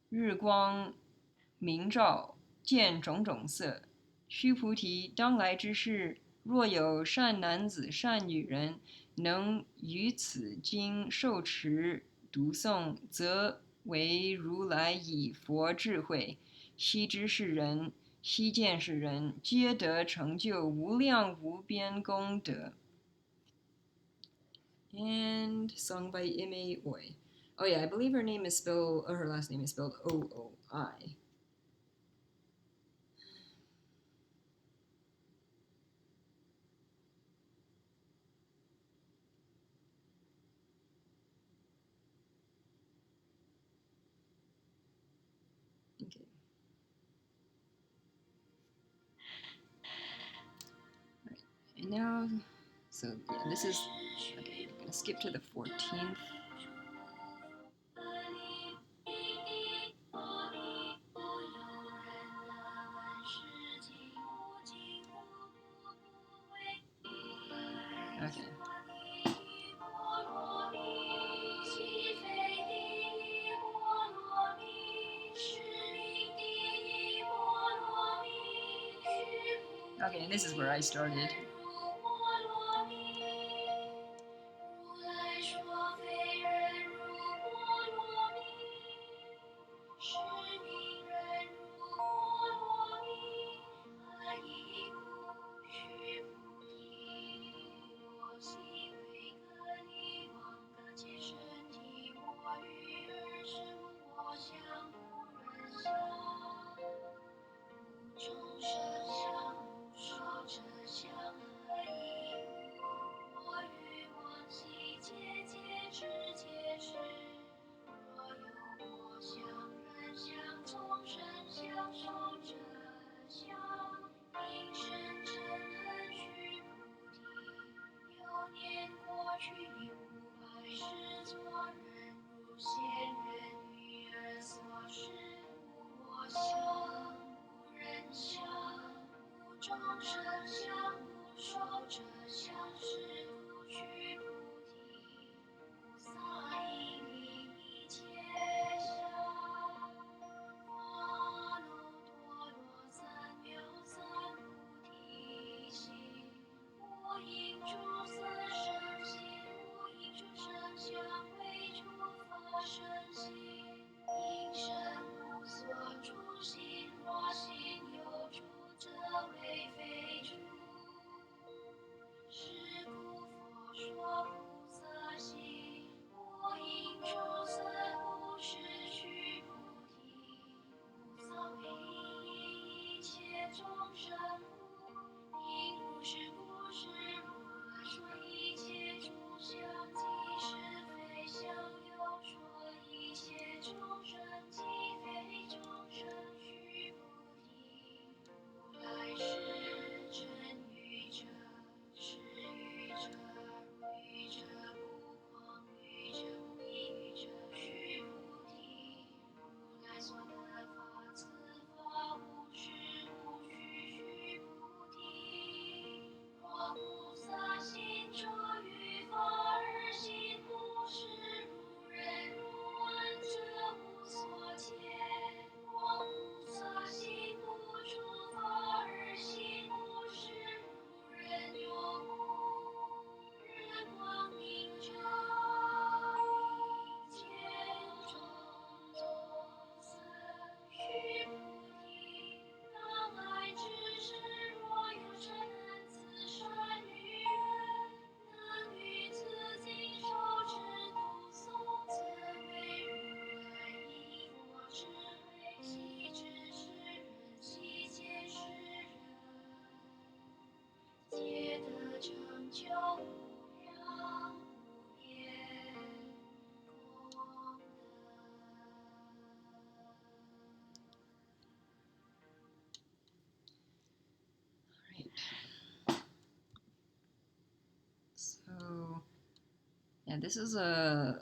Speaker 1: 日光明照，见种种色。须菩提，当来之世，若有善男子、善女人，能于此经受持读诵，则为如来以佛智慧，悉知是人，悉见是人，皆得成就无量无边功德。and sung by Ime Oi. Oh yeah, I believe her name is spelled, or her last name is spelled O-O-I. Okay. All right. And now, so yeah, this is, okay, I'm gonna skip to the 14th. Okay. Okay, and this is where I started. So,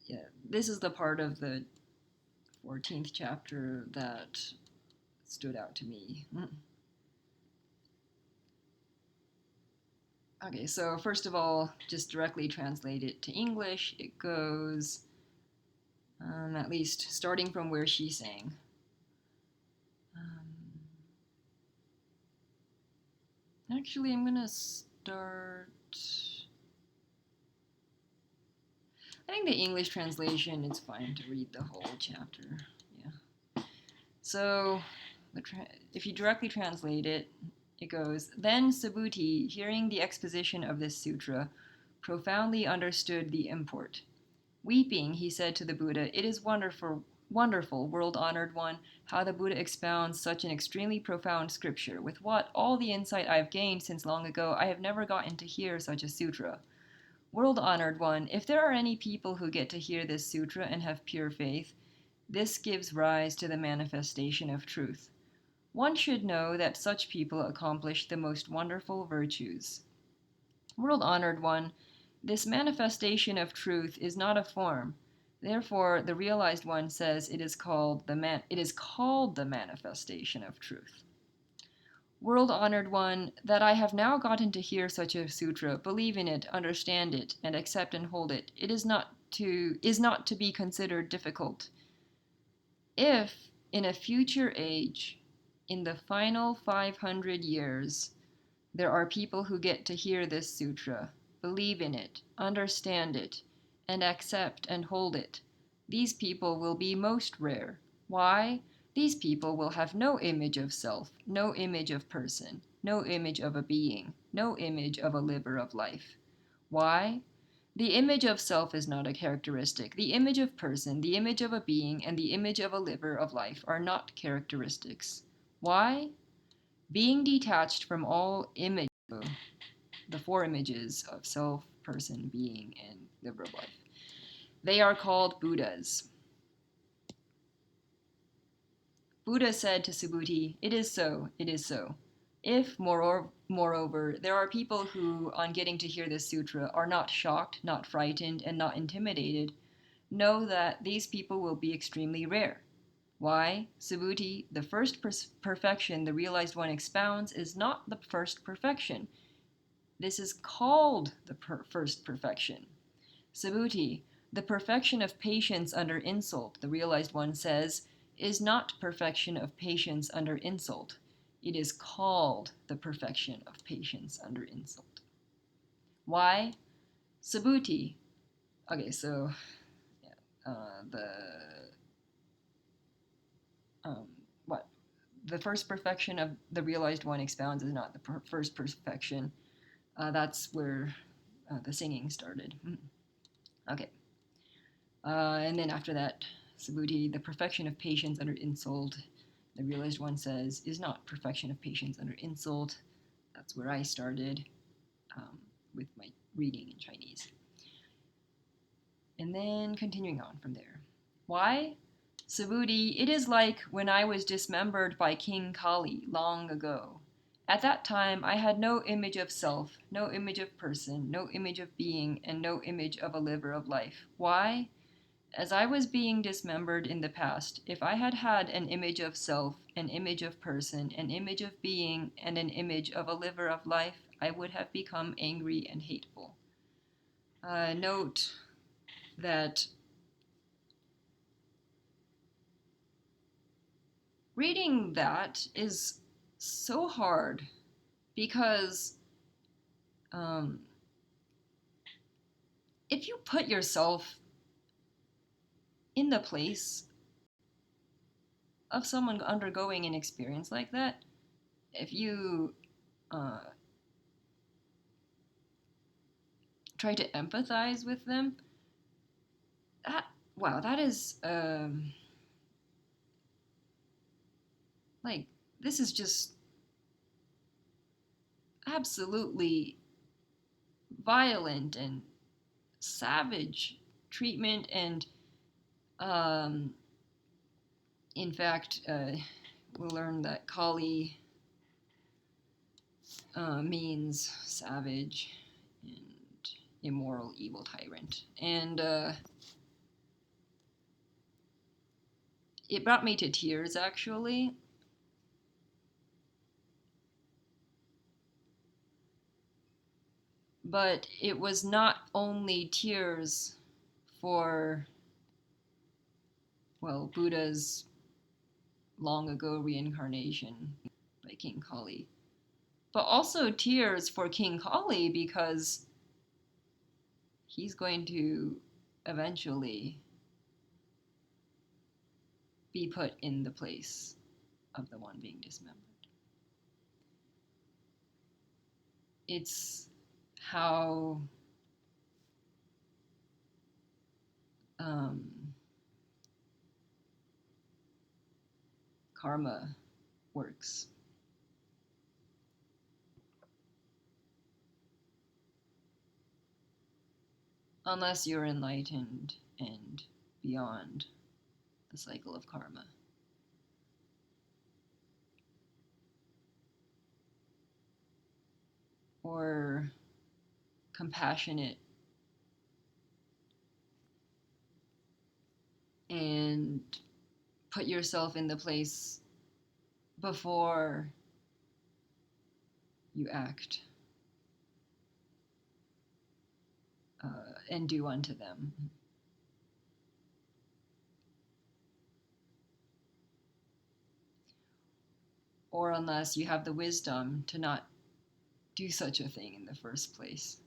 Speaker 1: yeah, this is the part of the 14th chapter that stood out to me. Okay, so first of all, just directly translate it to English. It goes, at least starting from where she sang. Actually, I'm gonna start. I think the English translation, it's fine to read the whole chapter. Yeah. So, if you directly translate it, it goes, Then Subhuti, hearing the exposition of this sutra, profoundly understood the import. Weeping, he said to the Buddha, "It is wonderful, wonderful, world-honored one, how the Buddha expounds such an extremely profound scripture. With what all the insight I have gained since long ago, I have never gotten to hear such a sutra. World-honored one, if there are any people who get to hear this sutra and have pure faith, this gives rise to the manifestation of truth. One should know that such people accomplish the most wonderful virtues. World-honored one, this manifestation of truth is not a form. Therefore, the realized one says it is called the manifestation of truth. World-honored one, that I have now gotten to hear such a sutra, believe in it, understand it, and accept and hold it. It is not to be considered difficult. If, in a future age, in the final 500 years, there are people who get to hear this sutra, believe in it, understand it, and accept and hold it, these people will be most rare. Why? These people will have no image of self, no image of person, no image of a being, no image of a liver of life. Why? The image of self is not a characteristic. The image of person, the image of a being, and the image of a liver of life are not characteristics. Why? Being detached from all image, the four images of self, person, being, and liver of life. They are called Buddhas. Buddha said to Subhuti, "It is so, it is so." If, moreover, there are people who, on getting to hear this sutra, are not shocked, not frightened, and not intimidated, know that these people will be extremely rare. Why? Subhuti, the first perfection the realized one expounds is not the first perfection. This is called the first perfection. Subhuti, the perfection of patience under insult, the realized one says, is not perfection of patience under insult. It is called the perfection of patience under insult. Why? Subhuti. Okay, so what the first perfection of the realized one expounds is not the first perfection. That's where the singing started. Okay. And then after that, Subhuti, the perfection of patience under insult, the realized one says, is not perfection of patience under insult. That's where I started with my reading in Chinese. And then continuing on from there. Why? Subhuti, it is like when I was dismembered by King Kali long ago. At that time, I had no image of self, no image of person, no image of being, and no image of a liver of life. Why? As I was being dismembered in the past, if I had had an image of self, an image of person, an image of being, and an image of a liver of life, I would have become angry and hateful. Note that reading that is so hard because if you put yourself in the place of someone undergoing an experience like that, if you try to empathize with them, that is like, this is just absolutely violent and savage treatment. And in fact, we'll learn that Kali means savage and immoral, evil tyrant. And it brought me to tears, actually. But it was not only tears for, well, Buddha's long ago reincarnation by King Kali, but also tears for King Kali because he's going to eventually be put in the place of the one being dismembered. It's how karma works. Unless you're enlightened and beyond the cycle of karma. Or compassionate and put yourself in the place before you act and do unto them. Or unless you have the wisdom to not do such a thing in the first place.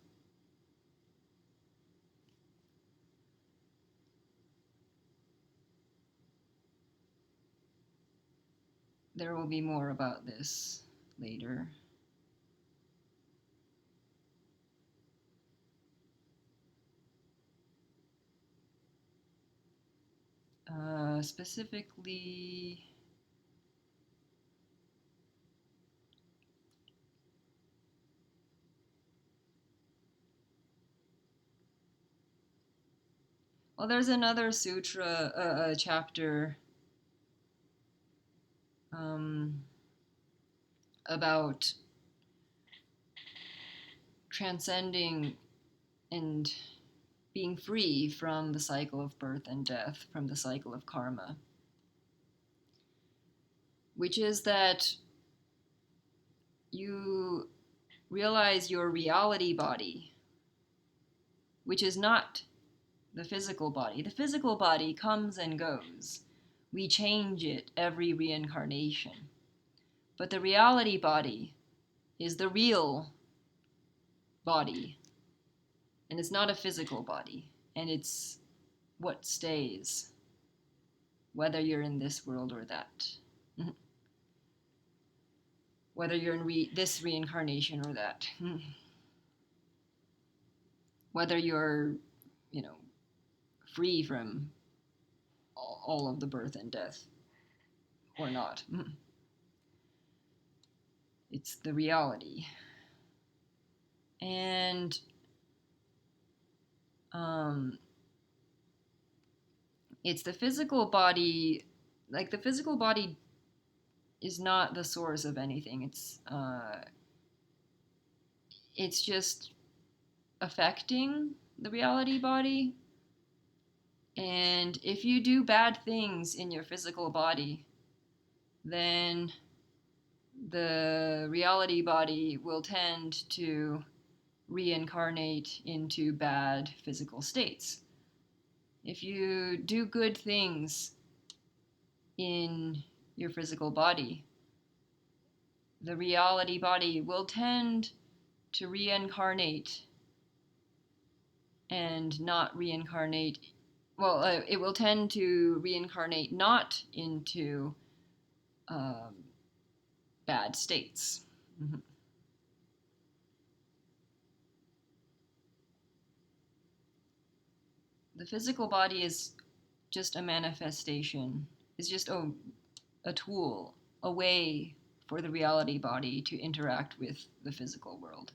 Speaker 1: There will be more about this later. Specifically, well, there's another sutra, chapter about transcending and being free from the cycle of birth and death, from the cycle of karma, which is that you realize your reality body, which is not the physical body. The physical body comes and goes. We change it every reincarnation. But the reality body is the real body. And it's not a physical body. And it's what stays, whether you're in this world or that. Whether you're in this reincarnation or that. Whether you're, free from all of the birth and death or not. It's the reality. And it's the physical body, like the physical body is not the source of anything. It's just affecting the reality body. And if you do bad things in your physical body, then the reality body will tend to reincarnate into bad physical states. If you do good things in your physical body, the reality body will tend to reincarnate and not reincarnate. Well, it will tend to reincarnate not into bad states. Mm-hmm. The physical body is just a manifestation. It's just a tool, a way for the reality body to interact with the physical world.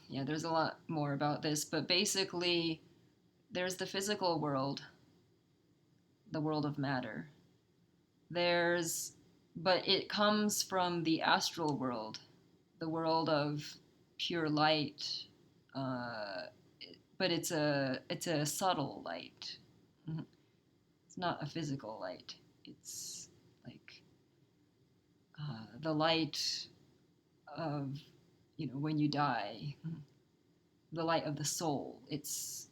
Speaker 1: There's a lot more about this, but basically, there's the physical world, the world of matter. But it comes from the astral world, the world of pure light, but it's a subtle light. It's not a physical light. It's like the light of when you die, the light of the soul. It's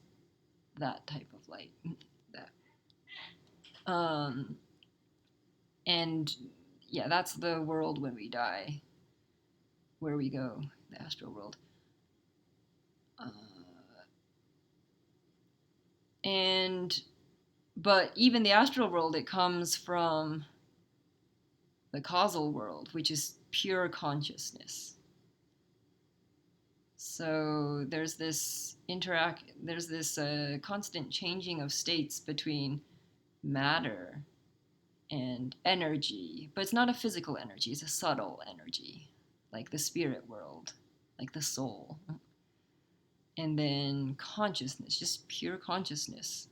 Speaker 1: that type of light. That and yeah, that's the world when we die, where we go, the astral world. But even the astral world, it comes from the causal world, which is pure consciousness. So there's this constant changing of states between matter and energy, but it's not a physical energy, it's a subtle energy, like the spirit world, like the soul. And then consciousness, just pure consciousness,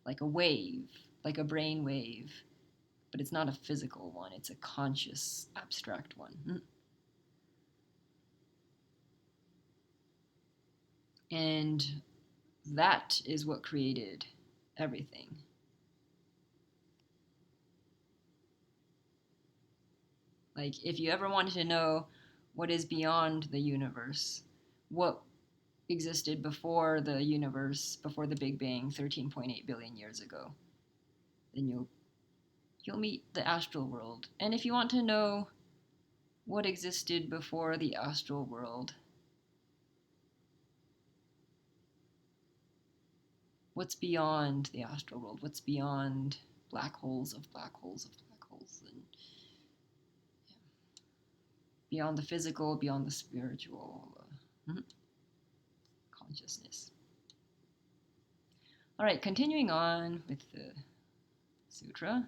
Speaker 1: like a wave, like a brain wave, but it's not a physical one, it's a conscious, abstract one. And that is what created everything. Like, if you ever wanted to know what is beyond the universe, what existed before the universe, before the Big Bang 13.8 billion years ago, then you'll meet the astral world. And if you want to know what existed before the astral world, what's beyond the astral world, what's beyond black holes of black holes of black holes, and beyond the physical, beyond the spiritual consciousness. All right, continuing on with the sutra.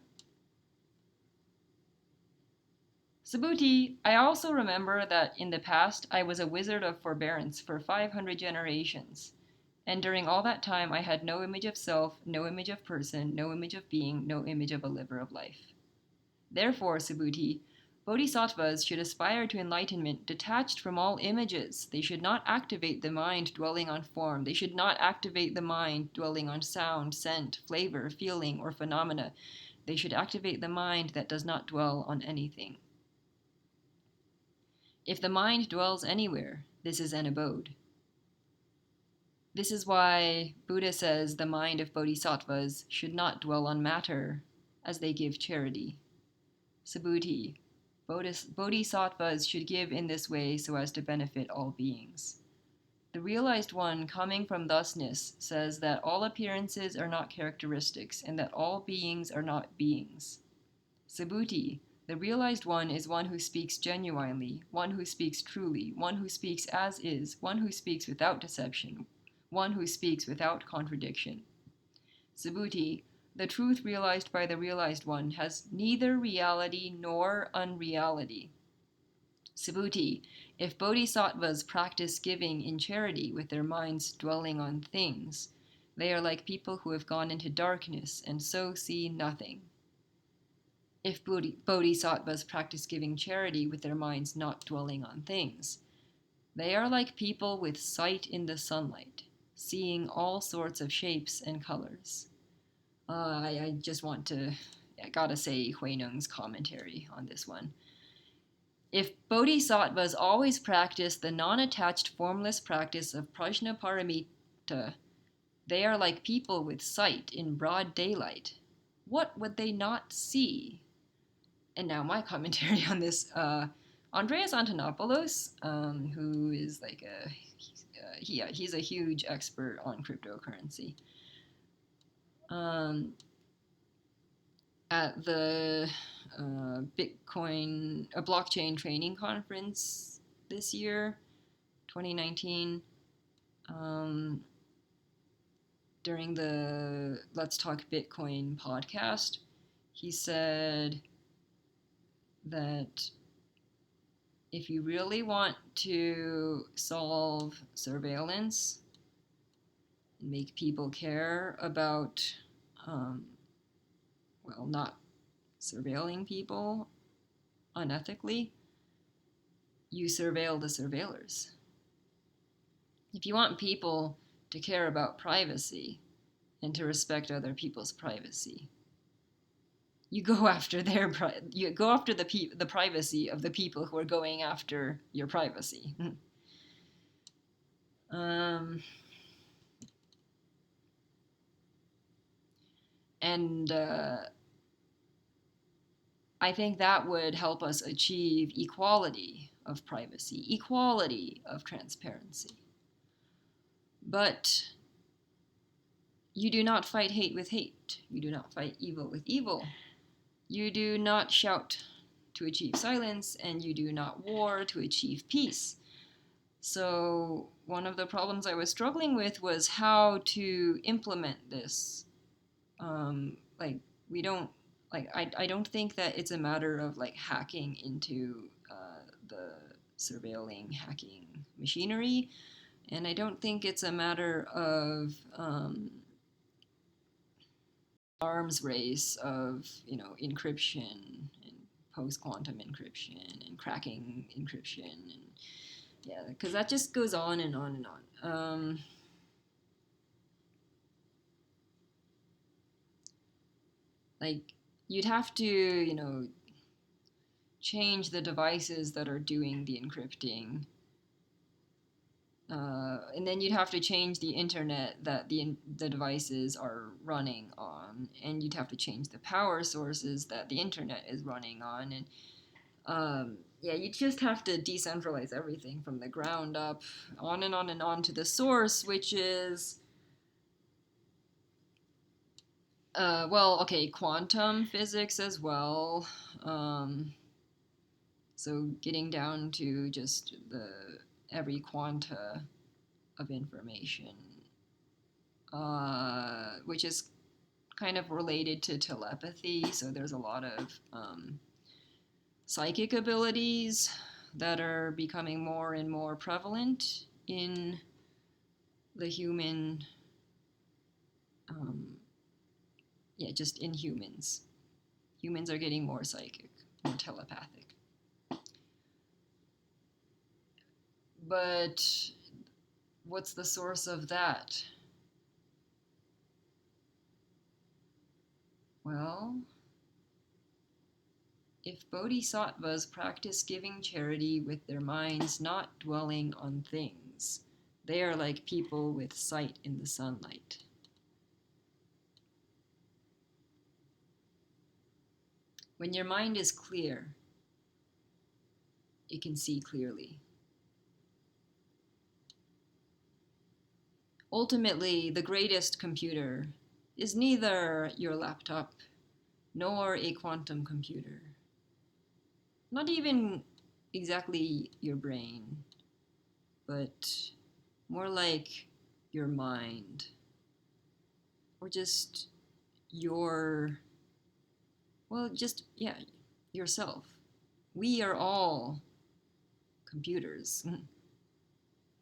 Speaker 1: Subhuti, I also remember that in the past I was a wizard of forbearance for 500 generations, and during all that time I had no image of self, no image of person, no image of being, no image of a liver of life. Therefore, Subhuti, bodhisattvas should aspire to enlightenment detached from all images. They should not activate the mind dwelling on form. They should not activate the mind dwelling on sound, scent, flavor, feeling, or phenomena. They should activate the mind that does not dwell on anything. If the mind dwells anywhere, this is an abode. This is why Buddha says the mind of bodhisattvas should not dwell on matter as they give charity. Subhuti, bodhisattvas should give in this way so as to benefit all beings. The realized one, coming from thusness, says that all appearances are not characteristics and that all beings are not beings. Subhuti, the realized one is one who speaks genuinely, one who speaks truly, one who speaks as is, one who speaks without deception, one who speaks without contradiction. Subhuti, the truth realized by the realized one has neither reality nor unreality. Subhuti, if bodhisattvas practice giving in charity with their minds dwelling on things, they are like people who have gone into darkness and so see nothing. If bodhisattvas practice giving charity with their minds not dwelling on things, they are like people with sight in the sunlight, seeing all sorts of shapes and colors. I gotta say Huineng's commentary on this one. If bodhisattvas always practice the non-attached formless practice of prajnaparamita, they are like people with sight in broad daylight. What would they not see? And now my commentary on this. Andreas Antonopoulos, who is like he's a huge expert on cryptocurrency. At the blockchain training conference this year, 2019, during the Let's Talk Bitcoin podcast, he said that if you really want to solve surveillance and make people care about not surveilling people unethically, you surveil the surveillors. If you want people to care about privacy and to respect other people's privacy, you go after the privacy of the people who are going after your privacy. And I think that would help us achieve equality of privacy, equality of transparency. But you do not fight hate with hate. You do not fight evil with evil. You do not shout to achieve silence, and you do not war to achieve peace. So one of the problems I was struggling with was how to implement this. Like we don't I don't think that it's a matter of like hacking into the surveilling hacking machinery, and I don't think it's a matter of arms race of encryption and post quantum encryption and cracking encryption and yeah, because that just goes on and on and on. Like you'd have to change the devices that are doing the encrypting. And then you'd have to change the internet that the devices are running on, and you'd have to change the power sources that the internet is running on, and yeah, you just have to decentralize everything from the ground up, on and on and on to the source, which is well, okay, quantum physics as well. So getting down to just the every quanta of information, which is kind of related to telepathy. So there's a lot of psychic abilities that are becoming more and more prevalent in the human, um, yeah, just in humans. Humans are getting more psychic, more telepathic. But what's the source of that? Well, if bodhisattvas practice giving charity with their minds not dwelling on things, they are like people with sight in the sunlight. When your mind is clear, it can see clearly. Ultimately, the greatest computer is neither your laptop nor a quantum computer. Not even exactly your brain, but more like your mind, or just your, well, just, yeah, yourself. We are all computers,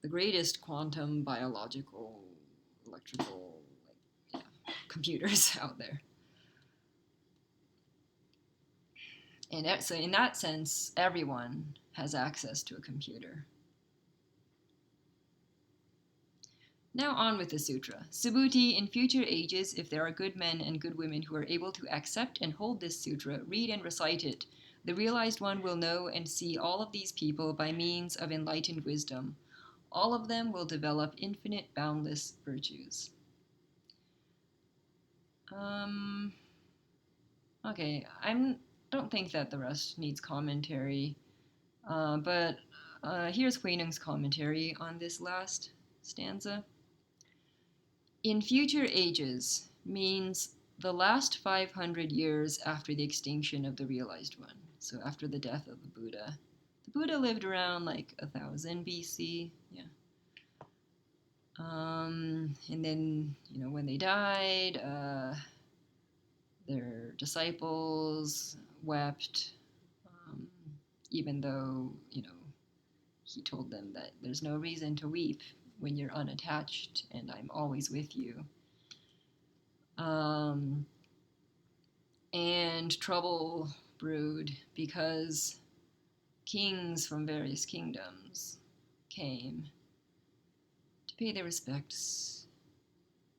Speaker 1: the greatest quantum, biological, electrical, like, yeah, computers out there. And so, in that sense, everyone has access to a computer. Now on with the sutra. Subhuti, in future ages, if there are good men and good women who are able to accept and hold this sutra, read and recite it, the realized one will know and see all of these people by means of enlightened wisdom. All of them will develop infinite, boundless virtues. Um, okay, I don't think that the rest needs commentary, but here's Huineng's commentary on this last stanza. In future ages means the last 500 years after the extinction of the realized one. So after the death of the Buddha. The Buddha lived around like 1000 BC. Yeah. And then, when they died, their disciples wept, um, even though, he told them that there's no reason to weep when you're unattached and I'm always with you. Um, and trouble brewed because kings from various kingdoms came to pay their respects,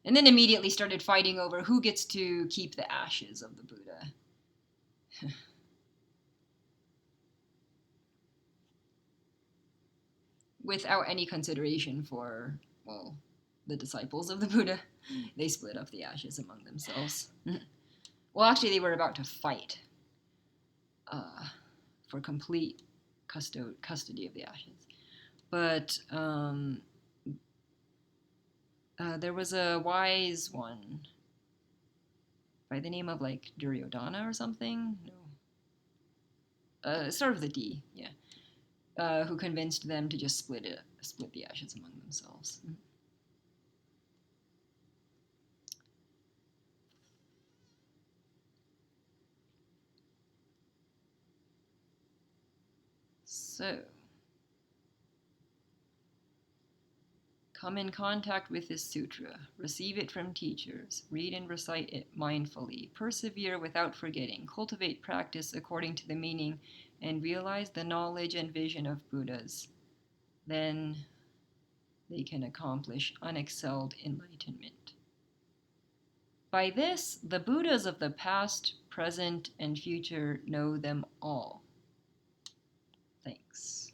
Speaker 1: and then immediately started fighting over who gets to keep the ashes of the Buddha. Without any consideration for, well, the disciples of the Buddha. They split up the ashes among themselves. Well, actually, they were about to fight for complete custody of the ashes. But there was a wise one by the name of like Duryodhana or something. No, it started with a D. Yeah, who convinced them to just split the ashes among themselves. So, come in contact with this sutra, receive it from teachers, read and recite it mindfully, persevere without forgetting, cultivate practice according to the meaning, and realize the knowledge and vision of Buddhas. Then they can accomplish unexcelled enlightenment. By this, the Buddhas of the past, present, and future know them all. Thanks.